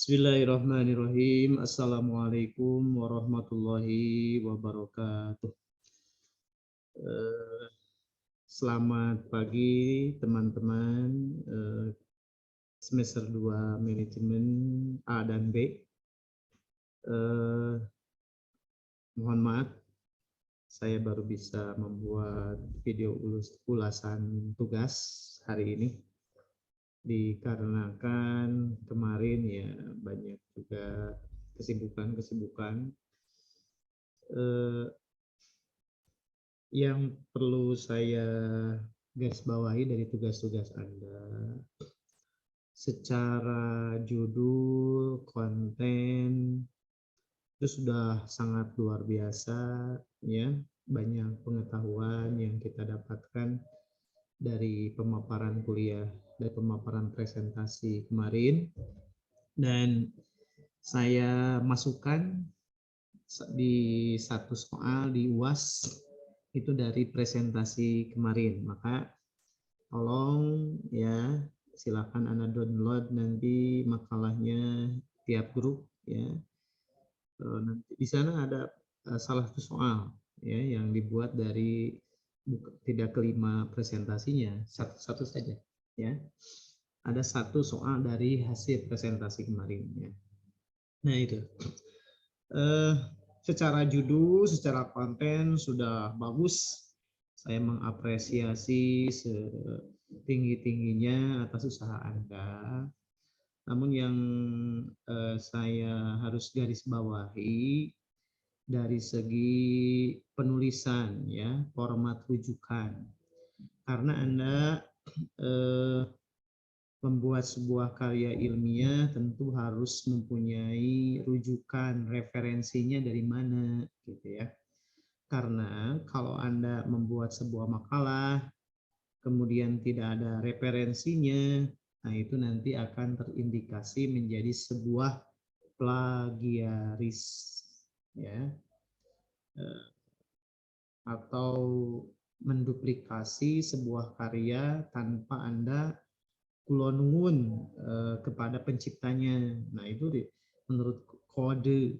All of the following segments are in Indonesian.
Bismillahirrahmanirrahim. Assalamualaikum warahmatullahi wabarakatuh. Selamat pagi teman-teman semester 2 manajemen A dan B. Mohon maaf, saya baru bisa membuat video ulasan tugas hari ini. Dikarenakan kemarin ya banyak juga kesibukan yang perlu saya garis bawahi dari tugas-tugas Anda. Secara judul, konten itu sudah sangat luar biasa ya, banyak pengetahuan yang kita dapatkan dari pemaparan kuliah, dari pemaparan presentasi kemarin, dan saya masukkan di satu soal di UAS itu dari presentasi kemarin. Maka tolong ya, silakan Anda download nanti makalahnya tiap grup ya. Nanti di sana ada salah satu soal ya yang dibuat dari tidak kelima presentasinya, satu saja ya. Ada satu soal dari hasil presentasi kemarin ya. Nah itu secara judul, secara konten sudah bagus. Saya mengapresiasi setinggi-tingginya atas usaha Anda. Namun yang saya harus garis bawahi dari segi penulisan ya, format rujukan. Karena Anda membuat sebuah karya ilmiah tentu harus mempunyai rujukan, referensinya dari mana gitu ya. Karena kalau Anda membuat sebuah makalah kemudian tidak ada referensinya, nah itu nanti akan terindikasi menjadi sebuah plagiaris ya, atau menduplikasi sebuah karya tanpa Anda kulonwun kepada penciptanya. Nah itu menurut kode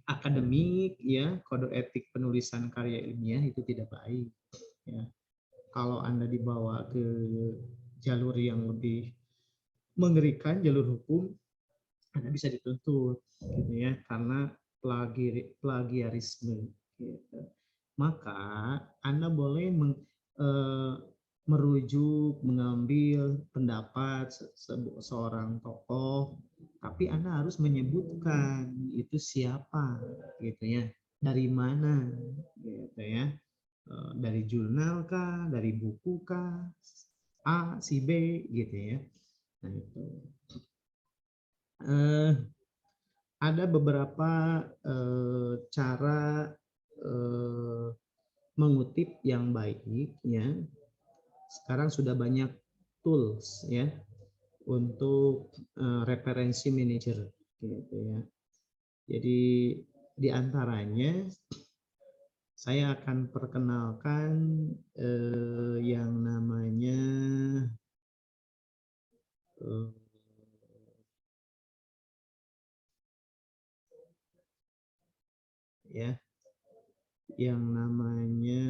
akademik ya, kode etik penulisan karya ilmiah itu tidak baik ya. Kalau Anda dibawa ke jalur yang lebih mengerikan, jalur hukum, Anda bisa dituntut gitu ya, karena plagiarisme gitu. Maka Anda boleh merujuk, mengambil pendapat seorang tokoh, tapi Anda harus menyebutkan itu siapa gitu ya, dari mana gitu ya, dari jurnal kah, dari buku kah, A, si B gitu ya. Nah itu ada beberapa cara mengutip yang baik ya. Sekarang sudah banyak tools ya untuk referensi manager gitu ya. Jadi di antaranya saya akan perkenalkan yang namanya ya, yang namanya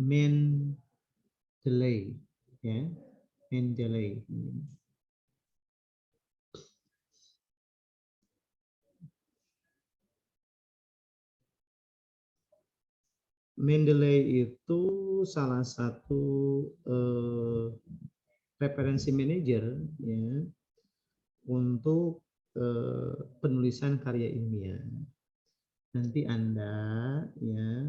Mendeley ya, Mendeley. Mendeley itu salah satu referensi manager ya untuk penulisan karya ilmiah. Nanti Anda ya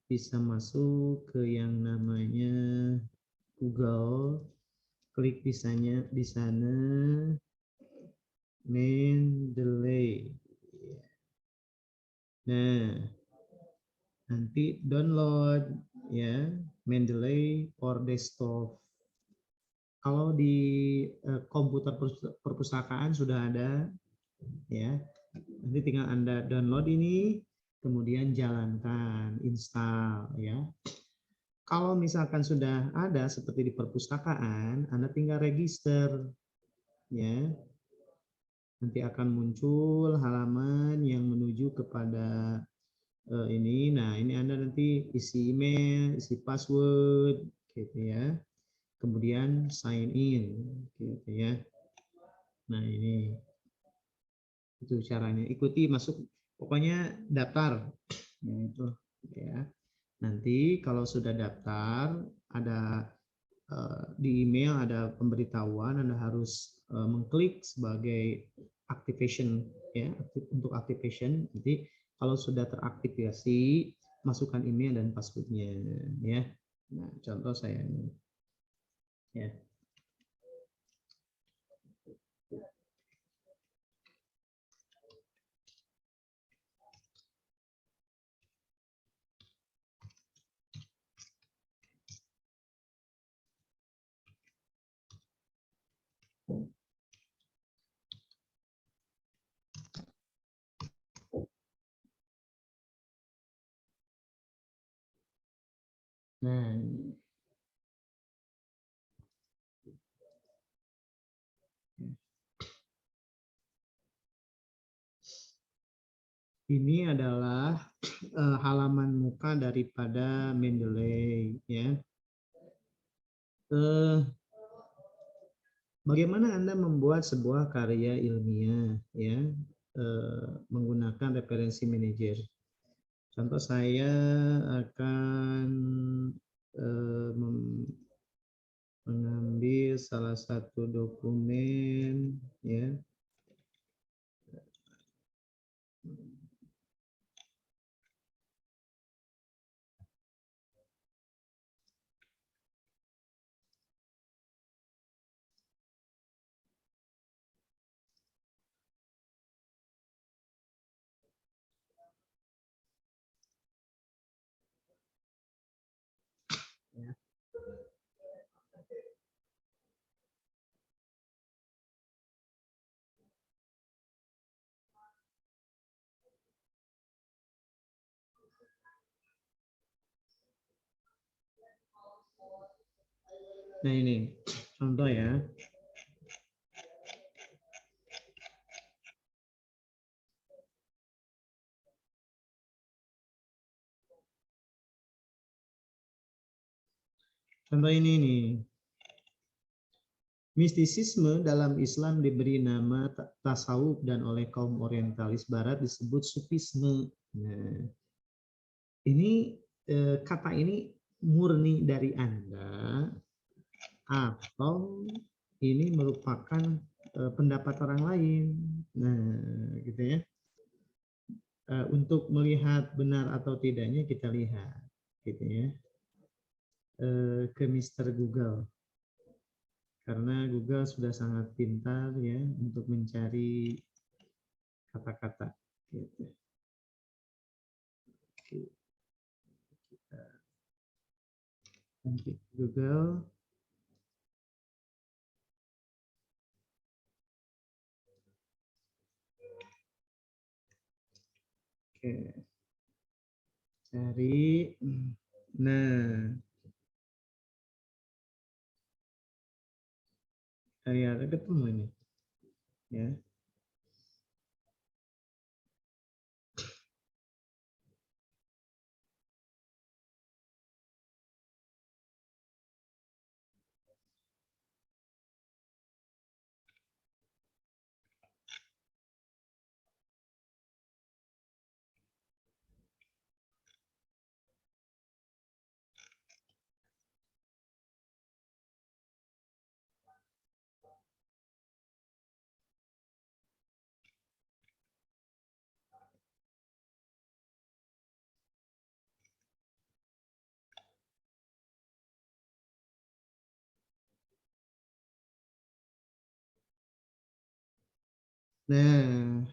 bisa masuk ke yang namanya Google, klik di sana Mendeley. Nah, nanti download ya Mendeley for desktop. Kalau di komputer perpustakaan sudah ada ya, nanti tinggal Anda download ini, kemudian jalankan, install ya. Kalau misalkan sudah ada seperti di perpustakaan, Anda tinggal register, ya. Nanti akan muncul halaman yang menuju kepada ini. Nah, ini Anda nanti isi email, isi password, gitu ya. Kemudian sign in, gitu ya. Nah, ini itu caranya. Ikuti masuk, pokoknya daftar, itu ya. Nanti kalau sudah daftar, ada di email ada pemberitahuan Anda harus mengklik sebagai activation, ya, untuk activation. Nanti kalau sudah teraktivasi, masukkan email dan passwordnya, ya. Nah, contoh saya ini, ya. Nah, ini adalah halaman muka daripada Mendeley, ya. Bagaimana Anda membuat sebuah karya ilmiah, ya, menggunakan referensi manager? Contoh saya akan mengambil salah satu dokumen, ya. Ya. Nah, ini contoh, ya. Contoh ini nih. Mistisisme dalam Islam diberi nama tasawuf dan oleh kaum orientalis barat disebut sufisme. Nah, ini kata ini murni dari Anda atau ini merupakan pendapat orang lain. Nah, gitu ya. Untuk melihat benar atau tidaknya kita lihat, gitu ya, ke Mr. Google. Karena Google sudah sangat pintar, ya, untuk mencari kata-kata, gitu. Kita nanti Google. Oke, cari. Nah, ada ketemu ini, ya. Nah,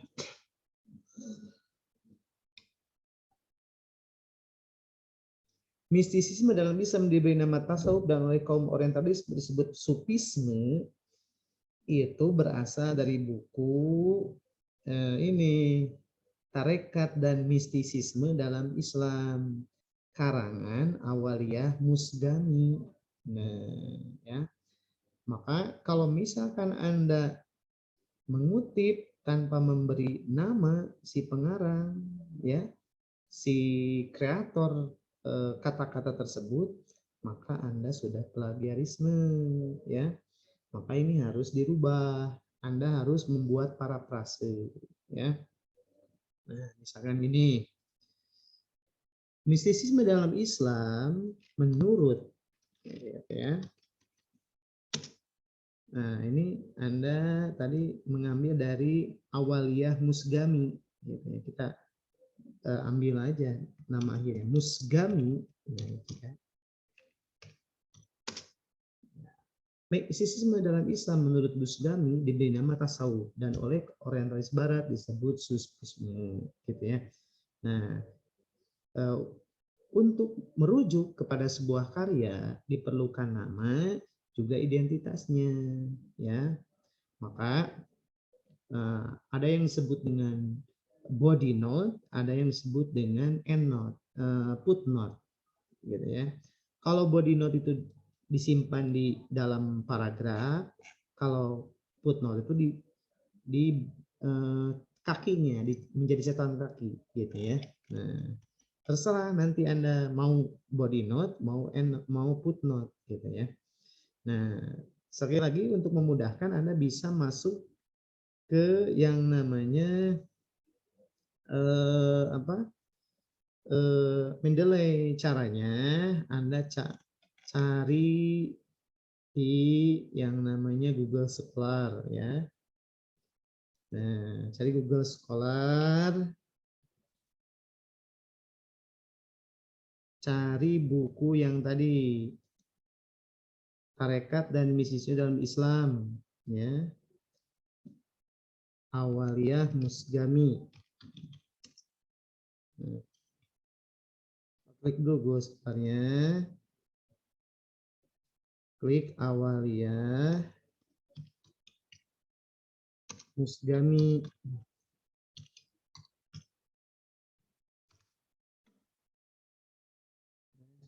mistisisme dalam Islam diberi nama tasawuf dan oleh kaum orientalis disebut sufisme. Itu berasal dari buku ini, Tarekat dan Mistisisme dalam Islam, karangan Awaliyah Musgami. Nah, ya. Maka kalau misalkan Anda mengutip tanpa memberi nama si pengarang, ya, si kreator kata-kata tersebut, maka Anda sudah plagiarisme, ya. Maka ini harus dirubah. Anda harus membuat parafrase, ya. Nah, misalkan ini mistisisme dalam Islam menurut, ya. Nah, ini Anda tadi mengambil dari Awaliyah Musgami, gitu ya. Kita ambil aja nama akhirnya Musgami. Nah, itu ya. Mistisisme dalam Islam menurut Musgami diberi nama tasawuf dan oleh orientalis barat disebut sufisme, gitu ya. Nah, untuk merujuk kepada sebuah karya diperlukan nama juga identitasnya, ya. Maka ada yang disebut dengan body note, ada yang disebut dengan end note, footnote, gitu ya. Kalau body note itu disimpan di dalam paragraf, kalau footnote itu di kakinya, menjadi catatan kaki, gitu ya. Nah, terserah nanti Anda mau body note, mau footnote, gitu ya. Nah, sekali lagi untuk memudahkan Anda bisa masuk ke yang namanya Mendeley. Caranya Anda cari di yang namanya Google Scholar, ya. Nah, cari Google Scholar, cari buku yang tadi Tarekat dan Mistisisme dalam Islam, ya. Awaliyah Musgami. Nah, klik Google Scholar-nya, klik Awaliyah Musgami.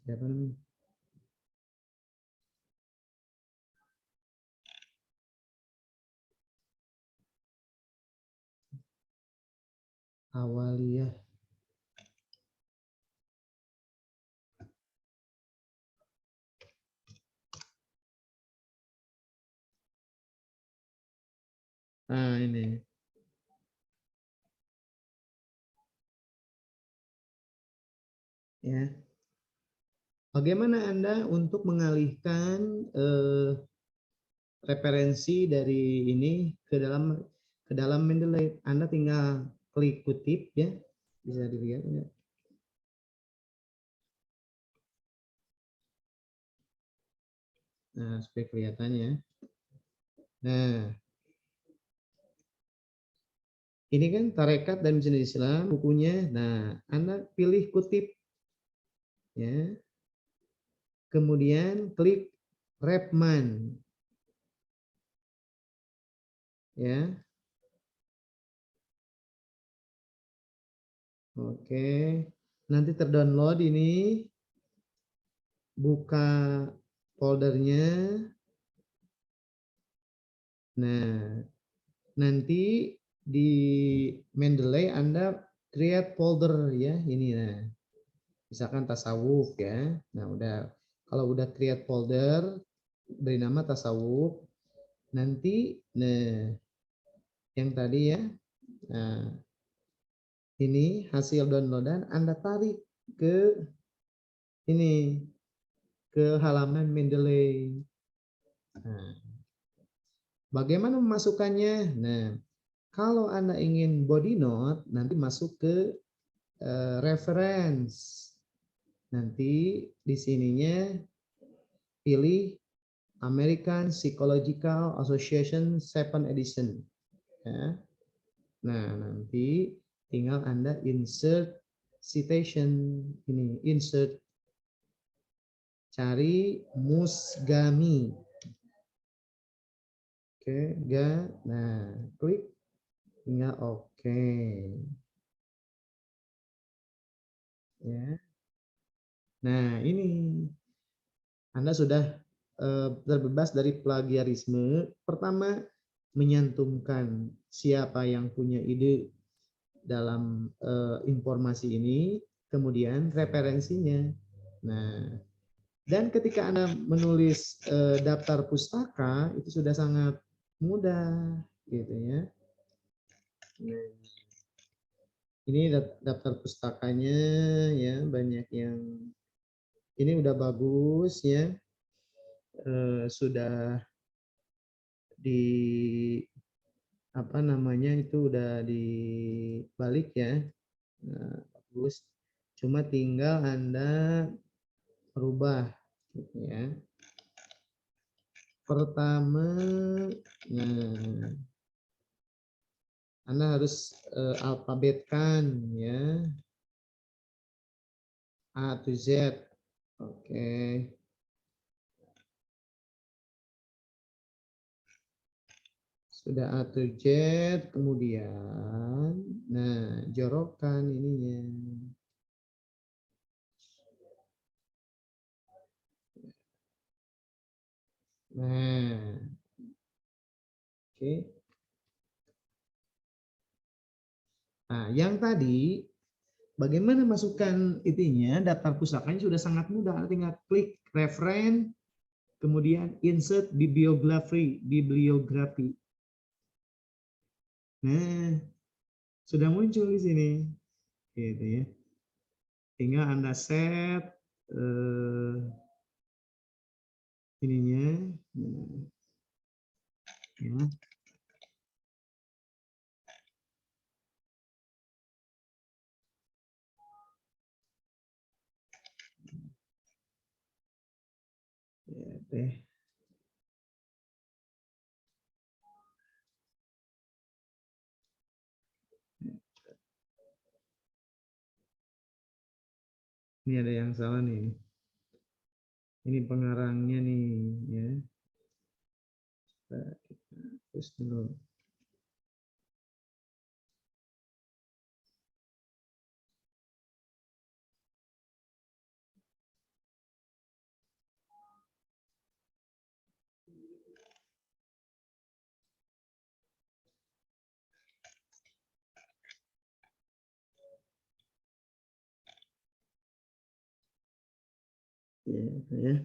Siapa namanya? Awaliyah. Nah, ini. Ya. Bagaimana Anda untuk mengalihkan referensi dari ini ke dalam Mendeley? Anda tinggal klik kutip, ya. Bisa dilihat ya. Nah, supaya kelihatan ya. Nah, ini kan Tarekat dan Mistisisme Islam bukunya. Nah, Anda pilih kutip, ya. Kemudian klik Repman, ya. Oke. Nanti terdownload ini, buka foldernya. Nah, nanti di Mendeley Anda create folder, ya, ini. Nah, misalkan tasawuf, ya. Nah, kalau udah create folder beri nama tasawuf, nanti yang tadi, ya. Nah, ini hasil downloadan Anda tarik ke ini, ke halaman Mendeley. Nah, bagaimana memasukkannya? Nah, kalau Anda ingin body note, nanti masuk ke reference. Nanti di sininya pilih American Psychological Association 7 edition. Ya. Nah, nanti tinggal Anda insert citation, ini insert, cari Musgami. Oke, nah, klik, tinggal oke. Ya. Nah, ini Anda sudah terbebas dari plagiarisme. Pertama, menyantumkan siapa yang punya ide dalam informasi ini, kemudian referensinya. Nah, dan ketika Anda menulis daftar pustaka itu sudah sangat mudah, gitu ya. Nah, ini daftar pustakanya ya, banyak yang ini udah bagus ya, sudah di apa namanya itu udah dibalik ya. Nah, bagus. Cuma tinggal Anda rubah gitu ya. Pertama, nah Anda harus alfabetkan ya, A to Z. Oke. Sudah A to Z, kemudian nah jorokan ininya. Nah, oke. Nah, yang tadi bagaimana masukkan itunya, daftar pusakanya sudah sangat mudah, tinggal klik referen, kemudian insert bibliografi. Nah, sudah muncul di sini, gitu ya. Tinggal Anda set ininya, ya. Ya, deh. Ini ada yang salah nih. Ini pengarangnya nih, ya. Kita terus dulu. Ya.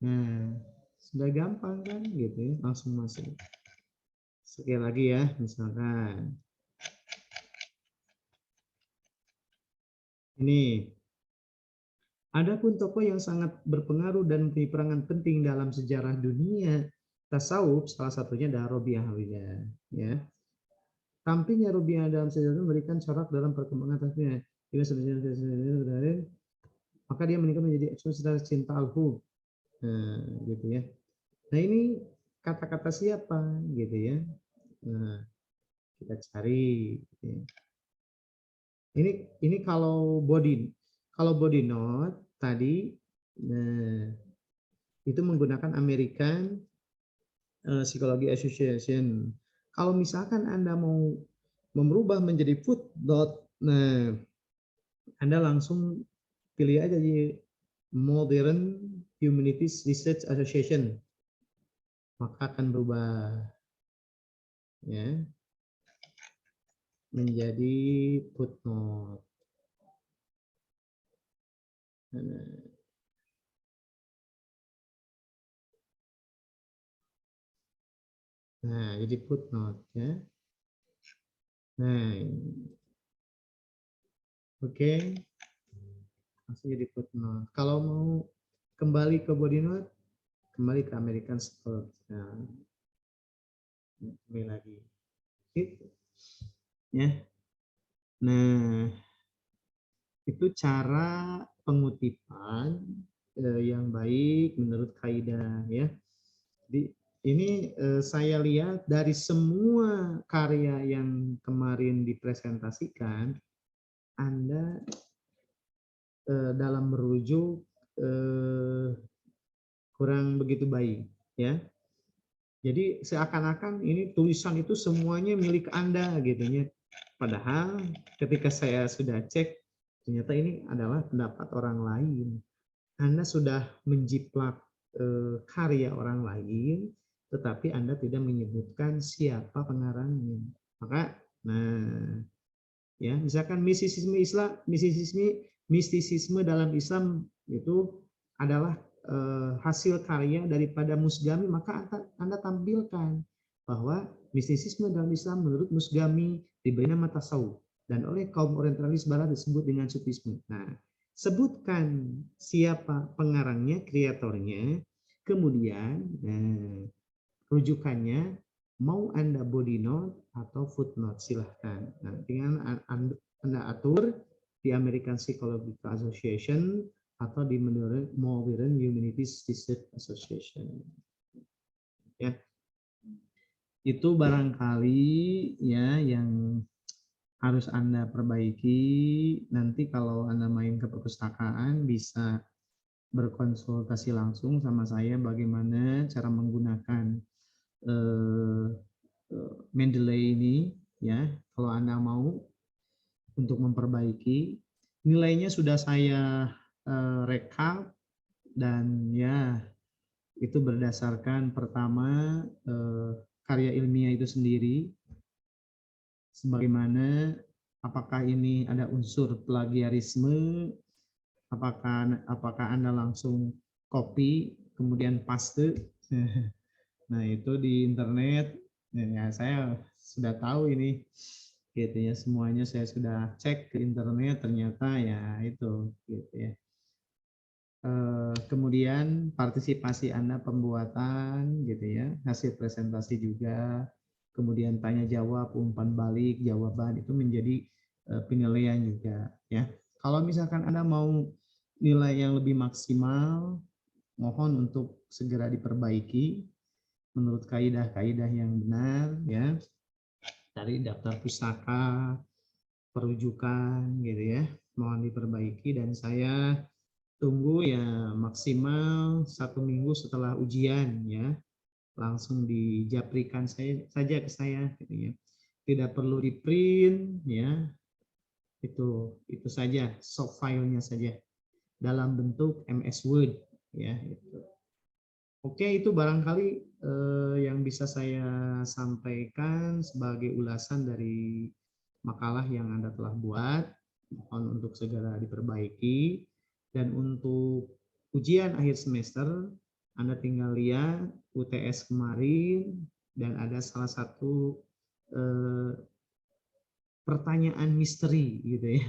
Nah, sudah gampang kan, gitu ya, langsung masuk. Sekali lagi ya, misalkan ini. Adapun tokoh yang sangat berpengaruh dan mempunyai peranan penting dalam sejarah dunia tasawuf, salah satunya adalah Robiah Hawiyah. Ya. Tampilnya Robiah dalam sejarah memberikan corak dalam perkembangan tasawufnya. Maka dia meningkat menjadi eksosis cinta al-hub. Nah, gitu ya. Nah, ini kata-kata siapa gitu ya. Nah, kita cari gitu ya. Ini kalau body note tadi, nah itu menggunakan American Psychology Association. Kalau misalkan Anda mau merubah menjadi footnote, nah Anda langsung pilih aja di Modern Humanities Research Association, maka akan berubah ya menjadi footnote. Nah, jadi footnote ya. Nah, oke, langsung jadi footnote. Kalau mau kembali ke body note, kembali ke American Psychology. Nah, kembali lagi. Gitu. Ya. Nah, itu cara pengutipan yang baik menurut kaidah ya. Jadi ini saya lihat dari semua karya yang kemarin dipresentasikan, Anda dalam merujuk kurang begitu baik ya. Jadi seakan-akan ini tulisan itu semuanya milik Anda gitu ya. Padahal ketika saya sudah cek ternyata ini adalah pendapat orang lain. Anda sudah menjiplak karya orang lain, tetapi Anda tidak menyebutkan siapa pengarangnya. Maka, nah, ya, misalkan mistisisme dalam Islam itu adalah hasil karya daripada Musgami, maka Anda tampilkan bahwa mistisisme dalam Islam menurut Musgami diberi nama tasawuf dan oleh kaum orientalis barat disebut dengan sufisme. Nah, sebutkan siapa pengarangnya, kreatornya, kemudian rujukannya mau Anda body note atau footnote, silahkan. Nah, dengan Anda atur di American Psychological Association atau di Modern Humanities Research Association. Ya, itu barangkali ya yang harus Anda perbaiki. Nanti kalau Anda main ke perpustakaan bisa berkonsultasi langsung sama saya bagaimana cara menggunakan Mendeley ini, ya. Kalau Anda mau untuk memperbaiki, nilainya sudah saya rekap dan ya itu berdasarkan pertama karya ilmiah itu sendiri, sebagaimana apakah ini ada unsur plagiarisme, apakah Anda langsung copy kemudian paste. Nah, itu di internet ya saya sudah tahu ini gitu ya, semuanya saya sudah cek ke internet, ternyata ya itu gitu ya. Kemudian partisipasi Anda pembuatan gitu ya, hasil presentasi juga, kemudian tanya jawab, umpan balik, jawaban itu menjadi penilaian juga ya. Kalau misalkan Anda mau nilai yang lebih maksimal, mohon untuk segera diperbaiki menurut kaidah-kaidah yang benar ya, dari daftar pustaka, perujukan gitu ya, mohon diperbaiki dan saya tunggu ya maksimal 1 minggu setelah ujian ya, langsung dijaprikan saja ke saya gitu ya, tidak perlu di print ya, itu saja soft filenya saja dalam bentuk MS Word ya itu. Oke, itu barangkali yang bisa saya sampaikan sebagai ulasan dari makalah yang Anda telah buat. Mohon untuk segera diperbaiki. Dan untuk ujian akhir semester, Anda tinggal lihat UTS kemarin dan ada salah satu pertanyaan misteri gitu ya,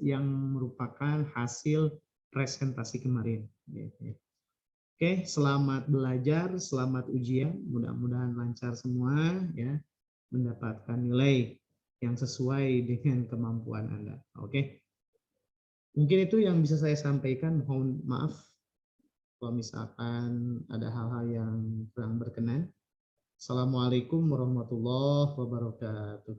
yang merupakan hasil presentasi kemarin. Oke, selamat belajar, selamat ujian, mudah-mudahan lancar semua ya, mendapatkan nilai yang sesuai dengan kemampuan Anda. Oke, mungkin itu yang bisa saya sampaikan. Mohon maaf kalau misalkan ada hal-hal yang kurang berkenan. Assalamualaikum warahmatullahi wabarakatuh.